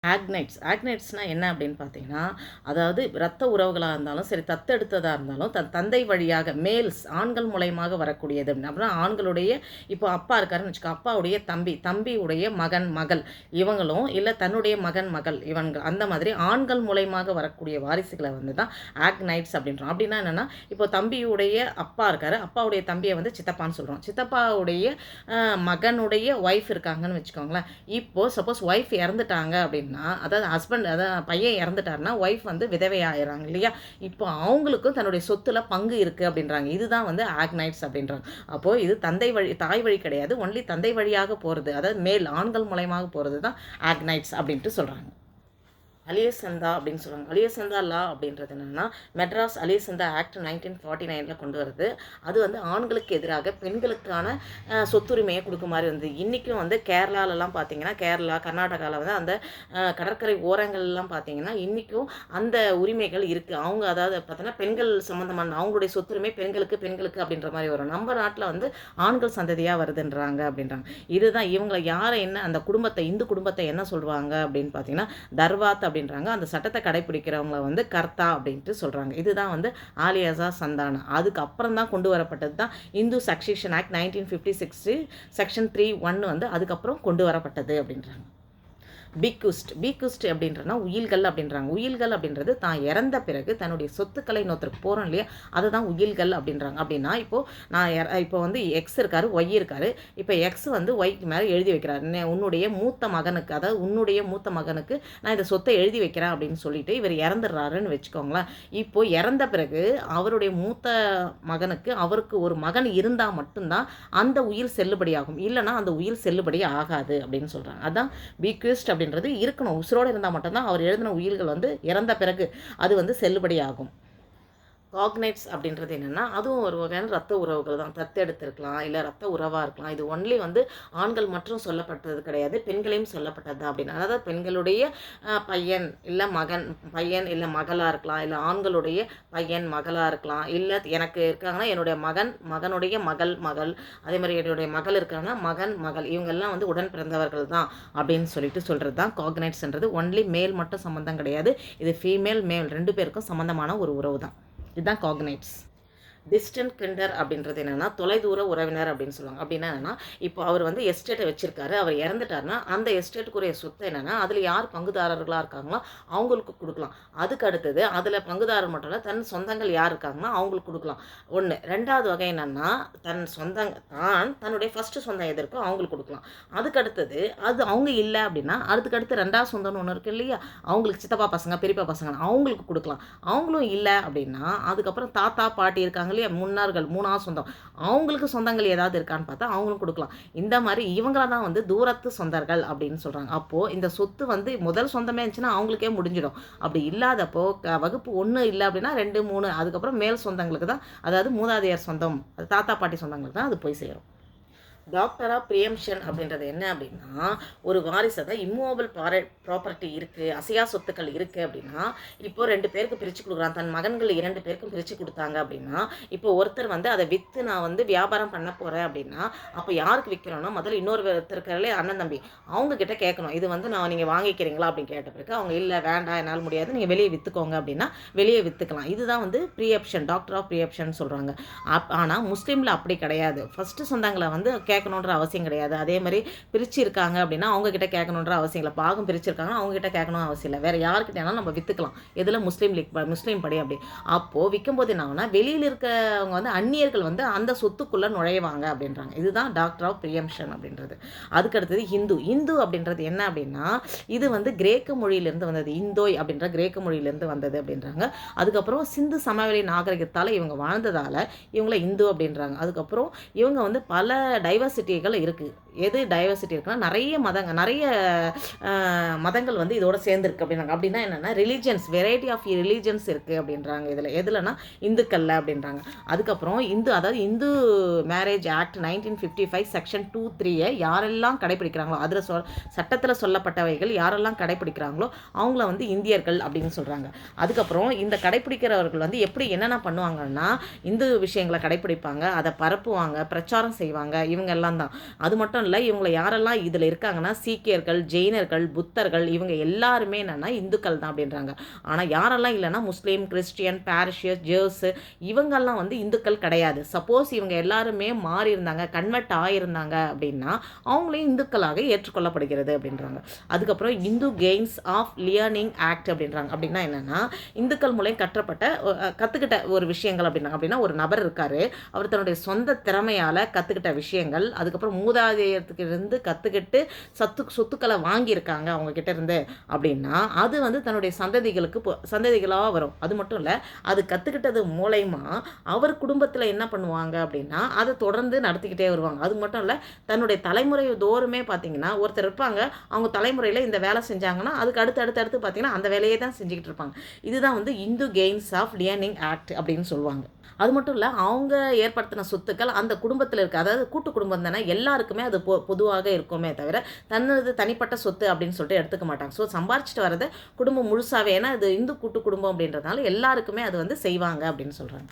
ஆக்னைட்ஸ்னால் என்ன அப்படின்னு பார்த்தீங்கன்னா, அதாவது இரத்த உறவுகளாக இருந்தாலும் சரி, தத்தெடுத்ததாக இருந்தாலும் தந்தை வழியாக மேல்ஸ் ஆண்கள் மூலயமாக வரக்கூடியது அப்படின்னா ஆண்களுடைய இப்போ அப்பா இருக்காருன்னு வச்சுக்கோ, அப்பாவுடைய தம்பியுடைய மகன் மகள் இவங்களும் இல்லை தன்னுடைய மகன் மகள் இவங்க அந்த மாதிரி ஆண்கள் மூலயமாக வரக்கூடிய வாரிசுகளை வந்து தான் ஆக்னைட்ஸ் அப்படின்றோம். அப்படின்னா என்னென்னா, இப்போ தம்பியுடைய அப்பா இருக்காரு, அப்பாவுடைய தம்பியை வந்து சித்தப்பான்னு சொல்கிறோம். சித்தப்பாவுடைய மகனுடைய ஒய்ஃப் இருக்காங்கன்னு வச்சுக்கோங்களேன். இப்போது சப்போஸ் ஒய்ஃப் இறந்துட்டாங்க அப்படின்னு அதாவது ஹஸ்பண்ட் அதாவது பையன் இறந்துட்டாருன்னா ஒய்ஃப் வந்து விதவை ஆயிடுறாங்க இல்லையா. இப்போ அவங்களுக்கும் தன்னுடைய சொத்துல பங்கு இருக்குது அப்படின்றாங்க. இதுதான் வந்து ஆக்னைட்ஸ் அப்படின்றாங்க. அப்போது இது தாய் வழி கிடையாது, ஒன்லி தந்தை வழியாக போகிறது, அதாவது மேல் ஆண்கள் மூலயமாக போகிறது தான் ஆக்னைட்ஸ் அப்படின்ட்டு சொல்கிறாங்க. அலியசந்தா அப்படின்னு சொல்லுவாங்க. அலியசந்தா லா அப்படின்றது என்னென்னா, மெட்ராஸ் அலியசந்தா ஆக்ட் 1949 கொண்டு வருது. அது வந்து ஆண்களுக்கு எதிராக பெண்களுக்கான சொத்துரிமையை கொடுக்க மாதிரி வந்து இன்றைக்கும் வந்து கேரளாலலாம் பார்த்தீங்கன்னா, கேரளா கர்நாடகாவில் வந்து அந்த கடற்கரை ஓரங்கள்லாம் பார்த்தீங்கன்னா இன்றைக்கும் அந்த உரிமைகள் இருக்குது. அவங்க அதாவது பார்த்தோன்னா பெண்கள் சம்மந்தமான அவங்களுடைய சொத்துரிமை பெண்களுக்கு அப்படின்ற மாதிரி வரும். நம்ம நாட்டில் வந்து ஆண்கள் சந்ததியாக வருதுன்றாங்க அப்படின்றாங்க. இதுதான் இவங்களை யாரை என்ன அந்த குடும்பத்தை இந்து குடும்பத்தை என்ன சொல்லுவாங்க அப்படின்னு பார்த்தீங்கன்னா, தர்வாத் அப்படின்றாங்க. அந்த சட்டத்தை கடைப்பிடிக்கிறவங்களை வந்து கர்த்தா அப்படின்ட்டு சொல்கிறாங்க. இதுதான் வந்து ஆலியாசா சந்தானம். அதுக்கப்புறம் தான் கொண்டு வரப்பட்டது தான் இந்து சக்சேஷன் ஆக்ட் 1956 செக்ஷன் 3(1) வந்து அதுக்கப்புறம் கொண்டு வரப்பட்டது அப்படின்றாங்க. பீக்குஸ்ட் அப்படின்றனா உயில்கள் அப்படின்றாங்க. உயில்கள் அப்படின்றது தான் இறந்த பிறகு தன்னுடைய சொத்துக்களை இன்னொருத்தருக்கு போகிறோம் இல்லையா, அதை தான் உயில்கள் அப்படின்றாங்க. அப்படின்னா இப்போ வந்து எக்ஸ் இருக்காரு, ஒய் இருக்காரு. இப்போ எக்ஸ் வந்து ஒய்க்கு மேலே எழுதி வைக்கிறார், உன்னுடைய மூத்த மகனுக்கு, அதாவது உன்னுடைய மூத்த மகனுக்கு நான் இந்த சொத்தை எழுதி வைக்கிறேன் அப்படின்னு சொல்லிட்டு இவர் இறந்துடுறாருன்னு வச்சுக்கோங்களேன். இப்போ இறந்த பிறகு அவருடைய மூத்த மகனுக்கு அவருக்கு ஒரு மகன் இருந்தால் மட்டும்தான் அந்த உயிர் செல்லுபடியாகும், இல்லைனா அந்த உயிர் செல்லுபடி ஆகாது அப்படின்னு சொல்கிறாங்க. அதான் பீக்விஸ்ட் அப்படின்றது இருக்கணும். உசுரோடு இருந்தால் மட்டும்தான் அவர் எழுதின உயிர்கள் வந்து இறந்த பிறகு அது வந்து செல்லுபடி ஆகும். காக்னைட்ஸ் அப்படின்றது என்னென்னா, அதுவும் ஒரு வகையான ரத்த உறவுகள் தான். தத்தெடுத்திருக்கலாம், இல்லை ரத்த உறவாக இருக்கலாம். இது ஒன்லி வந்து ஆண்கள் மற்றும் சொல்லப்பட்டது கிடையாது, பெண்களையும் சொல்லப்பட்டது தான் அப்படின்னு. அதாவது பெண்களுடைய பையன் இல்லை மகளாக இருக்கலாம், இல்லை ஆண்களுடைய பையன் மகளாக இருக்கலாம், இல்லை எனக்கு இருக்காங்கன்னா என்னுடைய மகனுடைய மகள், அதே மாதிரி என்னுடைய மகள் இருக்காங்கன்னா மகள் இவங்கெல்லாம் வந்து உடன் பிறந்தவர்கள் தான் அப்படின்னு சொல்லிட்டு சொல்கிறது தான் காக்னைட்ஸ்ன்றது. ஒன்லி மேல் மட்டும் சம்மந்தம் கிடையாது, இது ஃபீமேல் மேல் 2 பேருக்கும் சம்மந்தமான ஒரு உறவு தான். இதுதான் காக்னைட்ஸ். டிஸ்டன்ட் கிண்டர் அப்படின்றது என்னென்னா, தொலைதூர உறவினர் அப்படின்னு சொல்லுவாங்க. அப்படின்னா என்னென்னா, இப்போ அவர் வந்து எஸ்டேட்டை வச்சுருக்காரு, அவர் இறந்துட்டாருன்னா அந்த எஸ்டேட்டுக்குரிய சொத்து என்னென்னா அதில் யார் பங்குதாரர்களாக இருக்காங்களோ அவங்களுக்கு கொடுக்கலாம். அதுக்கு அடுத்தது அதில் பங்குதாரர் மட்டும் இல்லை, தன் சொந்தங்கள் யார் இருக்காங்கன்னா அவங்களுக்கு கொடுக்கலாம். 1. 2வது வகை என்னென்னா, தன்னுடைய ஃபஸ்ட்டு சொந்தம் எது இருக்கோ அவங்களுக்கு கொடுக்கலாம். அதுக்கு அடுத்தது அது அவங்க இல்லை அப்படின்னா அதுக்கடுத்து 2வது சொந்தம்னு ஒன்று இருக்குது இல்லையா, அவங்களுக்கு சித்தப்பா பசங்க பெரியப்பா பசங்க அவங்களுக்கு கொடுக்கலாம். அவங்களும் இல்லை அப்படின்னா அதுக்கப்புறம் தாத்தா பாட்டி இருக்காங்க இல்லையா, முன்னார்கள் 3வது சொந்தம் அவங்களுக்கு சொந்தங்கள் ஏதாவது இருக்கான்னு பார்த்தா அவங்களும் கொடுக்கலாம். இந்த மாதிரி இவங்கள தான் வந்து தூரத்து சொந்தர்கள் அப்படின்னு சொல்கிறாங்க. அப்போது இந்த சொத்து வந்து முதல் சொந்தமே இருந்துச்சுன்னா அவங்களுக்கே முடிஞ்சிடும். அப்படி இல்லாதப்போ வகுப்பு 1 இல்லை அப்படின்னா 2, 3 அதுக்கப்புறம் மேல் சொந்தங்களுக்கு தான், அதாவது மூதாதையர் சொந்தம், அது தாத்தா பாட்டி சொந்தங்களுக்கு தான் அது போய் சேரும். டாக்டர் ஆஃப் ப்ரியம்ஷன் அப்படின்றது என்ன அப்படின்னா, ஒரு வாரிசு தான் இம்மூவபிள் ப்ராப்பர்ட்டி இருக்குது, அசையா சொத்துக்கள் இருக்குது அப்படின்னா, இப்போ 2 பேருக்கு பிரித்து கொடுக்குறான். தன் மகன்கள் 2 பேருக்கும் பிரித்து கொடுத்தாங்க அப்படின்னா, இப்போ ஒருத்தர் வந்து அதை விற்று நான் வந்து வியாபாரம் பண்ண போகிறேன் அப்படின்னா, அப்போ யாருக்கு விற்கிறோன்னா முதல்ல ஒருத்தருக்கிறே அண்ணன் தம்பி அவங்க கிட்ட கேட்கணும், இது வந்து நீங்கள் வாங்கிக்கிறீங்களா அப்படின்னு கேட்ட பிறகு அவங்க இல்லை வேண்டாம் என்னால் முடியாது நீங்கள் வெளியே விற்றுக்கோங்க அப்படின்னா வெளியே விற்றுக்கலாம். இதுதான் வந்து ப்ரியப்ஷன், டாக்டர் ஆஃப் ப்ரியப்ஷன் சொல்கிறாங்க. ஆனால் முஸ்லீமில் அப்படி கிடையாது. ஃபஸ்ட்டு சொந்தங்களை வந்து கேட்கணுன்ற அவசியம் கிடையாது. அதே மாதிரி பிரிச்சு இருக்காங்க அப்படின்னா அவங்க கிட்ட கேட்கணுன்ற அவசியம் இல்லை. பாகம் பிரிச்சிருக்காங்க அவங்க கிட்ட கேட்கணும் அவசியம் இல்லை. வேற யாருக்கிட்டனாலும் நம்ம வித்துக்கலாம். எதில் முஸ்லீம் படி அப்படி. அப்போது விற்கும்போது என்ன ஆகுனா, வெளியில் இருக்கவங்க வந்து அந்நியர்கள் வந்து அந்த சொத்துக்குள்ளே நுழைவாங்க அப்படின்றாங்க. இதுதான் டாக்டர் ஆஃப் ப்ரியம்ஷன் அப்படின்றது. அதுக்கடுத்தது ஹிந்து அப்படின்றது என்ன அப்படின்னா, இது வந்து கிரேக்க மொழியிலேருந்து வந்தது. இந்தோய் அப்படின்ற கிரேக்க மொழியிலேருந்து வந்தது அப்படின்றாங்க. அதுக்கப்புறம் சிந்து சமவெளி நாகரிகத்தால் இவங்க வாழ்ந்ததால் இவங்கள இந்து அப்படின்றாங்க. அதுக்கப்புறம் இவங்க வந்து பல டைவர்சிட்டிகள் இருக்குது. எது டைவர்சிட்டி இருக்குன்னா, நிறைய மதங்கள் வந்து இதோட சேர்ந்துருக்கு அப்படின்றாங்க. அப்படின்னா என்னென்னா, வெரைட்டி ஆஃப் ரிலீஜன்ஸ் இருக்குது அப்படின்றாங்க. எதுலன்னா இந்துக்கல்ல அப்படின்றாங்க. அதுக்கப்புறம் அதாவது இந்து மேரேஜ் ஆக்ட் 1955 செக்ஷன் 2(3) யாரெல்லாம் கடைப்பிடிக்கிறாங்களோ, அதில் சட்டத்தில் சொல்லப்பட்டவைகள் யாரெல்லாம் கடைப்பிடிக்கிறாங்களோ அவங்கள வந்து இந்தியர்கள் அப்படின்னு சொல்கிறாங்க. அதுக்கப்புறம் இந்த கடைப்பிடிக்கிறவர்கள் வந்து எப்படி என்னென்ன பண்ணுவாங்கன்னா, இந்து விஷயங்களை கடைப்பிடிப்பாங்க, அதை பரப்புவாங்க, பிரச்சாரம் செய்வாங்க, இவங்க எல்லாம் தான். அது மட்டும் இல்லை, இவங்களை யாரெல்லாம் இதில் இருக்காங்கன்னா சீக்கியர்கள், ஜெயினர்கள், புத்தர்கள், இவங்க எல்லாருமே என்னென்னா இந்துக்கள் தான் அப்படின்றாங்க. ஆனால் யாரெல்லாம் இல்லைன்னா முஸ்லீம், கிறிஸ்டியன், பாரிஷியஸ், ஜேர்ஸு, இவங்கெல்லாம் வந்து இந்துக்கள் கிடையாது. சப்போஸ் இவங்க எல்லாருமே மாறி இருந்தாங்க, கன்வெர்ட் ஆகியிருந்தாங்க அப்படின்னா அவங்களையும் இந்துக்களாக ஏற்றுக்கொள்ளப்படுகிறது அப்படின்றாங்க. அதுக்கப்புறம் இந்து கெயின்ஸ் ஆஃப் லியர்னிங் ஆக்ட் அப்படின்றாங்க. அப்படின்னா என்னென்னா இந்துக்கள் மூலம் கற்றுக்கிட்ட ஒரு விஷயங்கள் அப்படின்னா ஒரு நபர் இருக்கார், அவர் தன்னுடைய சொந்த திறமையால் கற்றுக்கிட்ட விஷயங்கள், அதுக்கப்புறம் மூதாதையத்துக்கு இருந்து கற்றுக்கிட்டு சொத்துக்களை வாங்கியிருக்காங்க அவங்கக்கிட்ட இருந்து அப்படின்னா அது வந்து தன்னுடைய சந்ததிகளாக வரும். அது மட்டும் இல்லை, அது கற்றுக்கிட்டது மூலயமா அவர் குடும்பத்தில் என்ன பண்ணுவாங்க அப்படின்னா அதை தொடர்ந்து நடத்திக்கிட்டே வருவாங்க. அது மட்டும் இல்லை, தன்னுடைய தலைமுறை தோறுமே பார்த்தீங்கன்னா ஒருத்தர் இருப்பாங்க, அவங்க தலைமுறையில் இந்த வேலை செஞ்சாங்கன்னா அதுக்கு அடுத்து பார்த்தீங்கன்னா அந்த வேலையே தான் செஞ்சுக்கிட்டு இருப்பாங்க. இதுதான் வந்து இந்து கெயின்ஸ் ஆஃப் லியர்னிங் ஆக்ட் அப்படின்னு சொல்லுவாங்க. அது மட்டும் இல்லை, அவங்க ஏற்படுத்தின சொத்துக்கள் அந்த குடும்பத்தில் இருக்குது, அதாவது கூட்டு குடும்பம் தானே, எல்லாருக்குமே அது பொதுவாக இருக்குமே தவிர தனது தனிப்பட்ட சொத்து அப்படின்னு சொல்லிட்டு எடுத்துக்க மாட்டாங்க. ஸோ சம்பாரிச்சிட்டு வரதை குடும்பம் முழுசாகவே, ஏன்னா இது இந்து கூட்டு குடும்பம் அப்படின்றதுனால எல்லாருக்குமே அது வந்து செய்வாங்க அப்படின்னு சொல்கிறாங்க.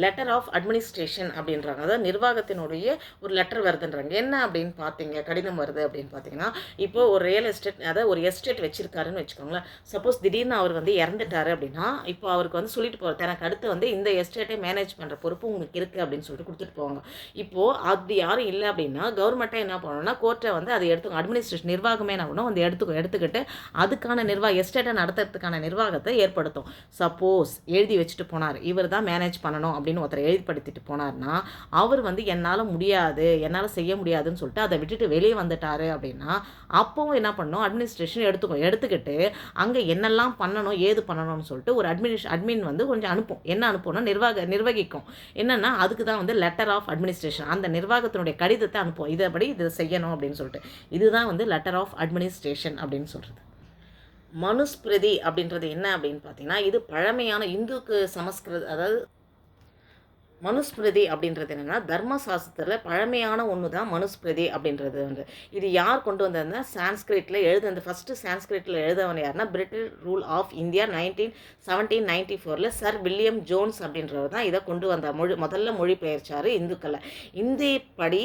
லெட்டர் ஆஃப் அட்மினிஸ்ட்ரேஷன் அப்படின்றாங்க, அதாவது நிர்வாகத்தினுடைய ஒரு லெட்டர் வருதுன்றாங்க. என்ன அப்படின்னு பார்த்தீங்க, கடிதம் வருது அப்படின்னு பார்த்தீங்கன்னா, இப்போது ஒரு ரியல் எஸ்டேட், அதாவது ஒரு எஸ்டேட் வச்சுருக்காருன்னு வச்சுக்கோங்களேன். சப்போஸ் திடீர்னு அவர் வந்து இறந்துட்டாரு அப்படின்னா இப்போ அவருக்கு வந்து சொல்லிட்டு போகிறார், எனக்கு அடுத்து வந்து இந்த எஸ்டேட்டை மேனேஜ் பண்ணுற பொறுப்பு உங்களுக்கு இருக்குது அப்படின்னு சொல்லிட்டு கொடுத்துட்டு போவாங்க. இப்போது அப்படி யாரும் இல்லை அப்படின்னா கவர்மெண்ட்டே என்ன பண்ணணும்னா கோர்ட்டை வந்து அதை எடுத்துக்கும், அட்மினிஸ்ட்ரேஷன் நிர்வாகமே என்ன பண்ணணும் வந்து எடுத்துக்கிட்டு அதுக்கான எஸ்டேட்டை நடத்துறதுக்கான நிர்வாகத்தை ஏற்படுத்தும். சப்போஸ் எழுதி வச்சுட்டு போனார், இவர் தான் மேனேஜ் பண்ணணும் அப்படின்னு ஒருத்தர் எழுதிப்படுத்திட்டு போனார்னா அவர் வந்து என்னால் முடியாது, என்னால் செய்ய முடியாதுன்னு சொல்லிட்டு அதை விட்டுட்டு வெளியே வந்துட்டாரு அப்படின்னா அப்போவும் என்ன பண்ணணும், அட்மினிஸ்ட்ரேஷன் எடுத்துக்கிட்டு அங்கே என்னெல்லாம் பண்ணணும் ஏது பண்ணணும்னு சொல்லிட்டு ஒரு அட்மின் வந்து கொஞ்சம் அனுப்பும். என்ன அனுப்பணும், நிர்வகிக்கும். என்னென்னா அதுக்கு தான் வந்து லெட்டர் ஆஃப் அட்மினிஸ்ட்ரேஷன், அந்த நிர்வாகத்தினுடைய கடிதத்தை அனுப்பும், இதைப்படி இது செய்யணும் அப்படின்னு சொல்லிட்டு. இதுதான் வந்து லெட்டர் ஆஃப் அட்மினிஸ்ட்ரேஷன் அப்படின்னு சொல்கிறது. மனுஸ்மிருதி அப்படின்றது என்ன அப்படின்னு பார்த்தீங்கன்னா, இது பழமையான இந்துக்கு அதாவது மனுஸ்மிருதி அப்படின்றது என்னென்னா தர்மசாஸ்திரத்தில் பழமையான ஒன்று தான் மனுஸ்மிருதி அப்படின்றது வந்து. இது யார் கொண்டு வந்ததுன்னா சான்ஸ்கிரிட்டில் எழுதுனது, ஃபஸ்ட்டு சான்ஸ்கிரிட்டில் எழுதவன் யாருன்னா British rule of India 1794 sir William Jones அப்படின்றவர் தான் இதை கொண்டு வந்தார். முதல்ல மொழிபெயர்ச்சார் இந்துக்களில். இந்திப்படி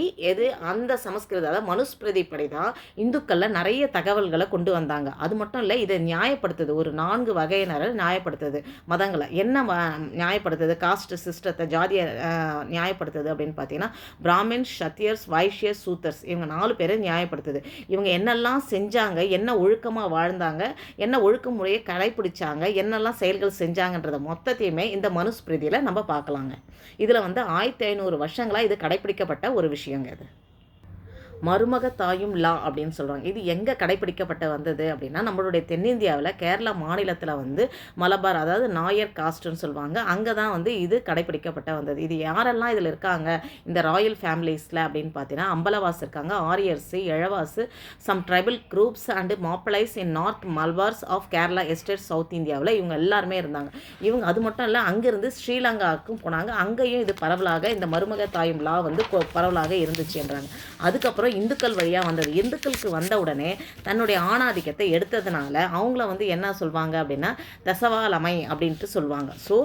அந்த சமஸ்கிருத அதாவது மனுஸ்மிருதி படி தான் இந்துக்களில் நிறைய தகவல்களை கொண்டு வந்தாங்க. அது மட்டும் இல்லை, இதை நியாயப்படுத்துது, ஒரு 4 வகையினரை நியாயப்படுத்துது. மதங்களை என்ன நியாயப்படுத்துது, காஸ்ட் சிஸ்டத்தை, ஜாதிய நியாயப்படுத்துது அப்படின்னு பார்த்தீங்கன்னா பிராமின்ஸ், சத்தியர்ஸ், வைஷ்யஸ், சூத்தர்ஸ், இவங்க 4 பேரை நியாயப்படுத்துது. இவங்க என்னெல்லாம் செஞ்சாங்க, என்ன ஒழுக்கமாக வாழ்ந்தாங்க, என்ன ஒழுக்க முறையை கடைப்பிடிச்சாங்க, என்னெல்லாம் செயல்கள் செஞ்சாங்கன்றத மொத்தத்தையுமே இந்த மனுஸ்மிருதியில் நம்ம பார்க்கலாங்க. இதில் வந்து 1500 வருஷங்களாக இது கடைப்பிடிக்கப்பட்ட ஒரு விஷயங்க. இது மருமக தாயும் லா அப்படின்னு சொல்கிறாங்க. இது எங்கே கடைப்பிடிக்கப்பட்டு வந்தது அப்படின்னா நம்மளுடைய தென்னிந்தியாவில் கேரளா மாநிலத்தில் வந்து மலபார், அதாவது நாயர் காஸ்ட்னு சொல்லுவாங்க, அங்கே தான் வந்து இது கடைப்பிடிக்கப்பட்ட வந்தது. இது யாரெல்லாம் இதில் இருக்காங்க இந்த ராயல் ஃபேமிலிஸில் அப்படின்னு பார்த்தீங்கன்னா அம்பலவாஸ் இருக்காங்க, ஆரியர்ஸு, Ezhavas, some tribal groups and Mappilas in north Malabars of Kerala state south இந்தியாவில் இவங்க எல்லாருமே இருந்தாங்க. இவங்க அது மட்டும் இல்லை, அங்கேருந்து ஸ்ரீலங்காவுக்கும் போனாங்க, அங்கேயும் இது பரவலாக இந்த மருமக தாயும் லா வந்து பரவலாக இருந்துச்சுன்றாங்க. அதுக்கப்புறம் இந்துக்கள் வழியாக வந்தது. இந்துக்களுக்கு வந்த உடனே தன்னுடைய ஆணாதிக்கத்தை எடுத்ததுனால அவங்கள வந்து என்ன சொல்லுவாங்க அப்படின்னா தசவாலமை அப்படின்ட்டு சொல்லுவாங்க. ஸோ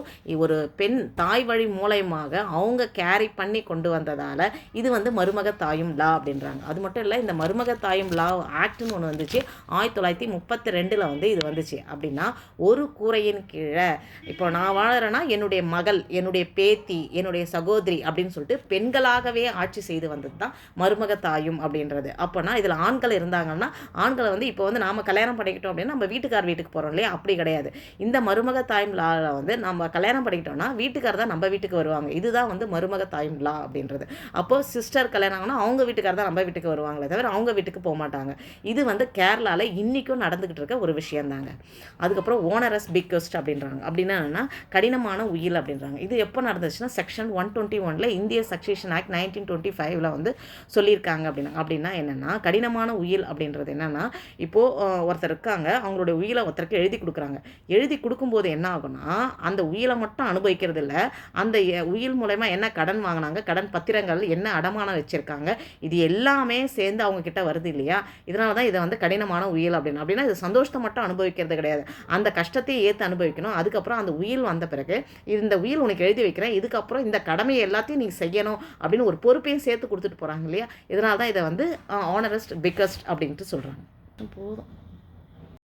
ஒரு பெண் தாய் வழி மூலயமாக அவங்க கேரி பண்ணி கொண்டு வந்ததால் இது வந்து மருமக தாயும் லா அப்படின்றாங்க. அது மட்டும் இல்லை, இந்த மருமக தாயும் லா ஆக்ட்னு ஒன்று வந்துச்சு 1932 வந்து இது வந்துச்சு. அப்படின்னா ஒரு கூரையின் கீழே இப்போ நான் வாழறேன்னா என்னுடைய மகள், என்னுடைய பேத்தி, என்னுடைய சகோதரி அப்படின்னு சொல்லிட்டு பெண்களாகவே ஆட்சி செய்து வந்தது தான் மருமக தாயும் அப்படின்றது. அப்போனா இதில் ஆண்கள் இருந்தாங்கன்னா ஆண்களை வந்து இப்போ வந்து நாம் கல்யாணம் பண்ணிக்கிட்டோம் அப்படின்னா நம்ம வீட்டுக்கார் வீட்டுக்கு போகிறோம் இல்லையா, அப்படி கிடையாது. இந்த மருமக தாயும் லா வந்து நம்ம கல்யாணம் பண்ணிக்கிட்டோம்னா வீட்டுக்கார் தான் நம்ம வீட்டுக்கு வருவாங்க. இதுதான் வந்து மருமக தாயும் லா அப்படின்றது. அப்போது சிஸ்டர் கல்யாணம் ஆகுனா அவங்க வீட்டுக்கார் தான் நம்ம வீட்டுக்கு வருவாங்களே தவிர அவங்க வீட்டுக்கு போக மாட்டாங்க. இது வந்து கேரளாவில் இன்றைக்கும் நடந்துக்கிட்டு இருக்க ஒரு விஷயந்தாங்க. அதுக்கப்புறம் ஓனரஸ் பிக்கஸ்ட் அப்படின்றாங்க. அப்படின்னா என்னன்னா கடினமான உயில் அப்படின்றாங்க. இது எப்போ நடந்துச்சுன்னா செக்ஷன் 121 இந்திய சக்சேஷன் ஆக்ட் 1925 வந்து சொல்லியிருக்காங்க அப்படின்னு அப்படின்னா என்னென்னா, கடினமான உயில் அப்படின்றது என்னென்னா, இப்போது ஒருத்தர் இருக்காங்க, அவங்களுடைய உயிலை ஒருத்தருக்கு எழுதி கொடுக்குறாங்க. எழுதி கொடுக்கும்போது என்ன ஆகும்னா, அந்த உயிலை மட்டும் அனுபவிக்கிறது இல்லை, அந்த உயில் மூலயமா என்ன கடன் வாங்கினாங்க, கடன் பத்திரங்கள் என்ன அடமானம் வச்சுருக்காங்க, இது எல்லாமே சேர்ந்து அவங்க கிட்ட வருது இல்லையா? இதனால தான் இதை வந்து கடினமான உயில் அப்படின்னா இது சந்தோஷத்தை மட்டும் அனுபவிக்கிறது கிடையாது, அந்த கஷ்டத்தையும் ஏற்று அனுபவிக்கணும். அதுக்கப்புறம் அந்த உயில் வந்த பிறகு இந்த உயில் உனக்கு எழுதி வைக்கிறேன், இதுக்கப்புறம் இந்த கடமையை எல்லாத்தையும் நீங்கள் செய்யணும் அப்படின்னு ஒரு பொறுப்பையும் சேர்த்து கொடுத்துட்டு போகிறாங்க இல்லையா? இதனால தான் இதை வந்து ஆனரஸ்ட் பிக்கஸ்ட் அப்படின்ட்டு சொல்கிறாங்க. போதும்.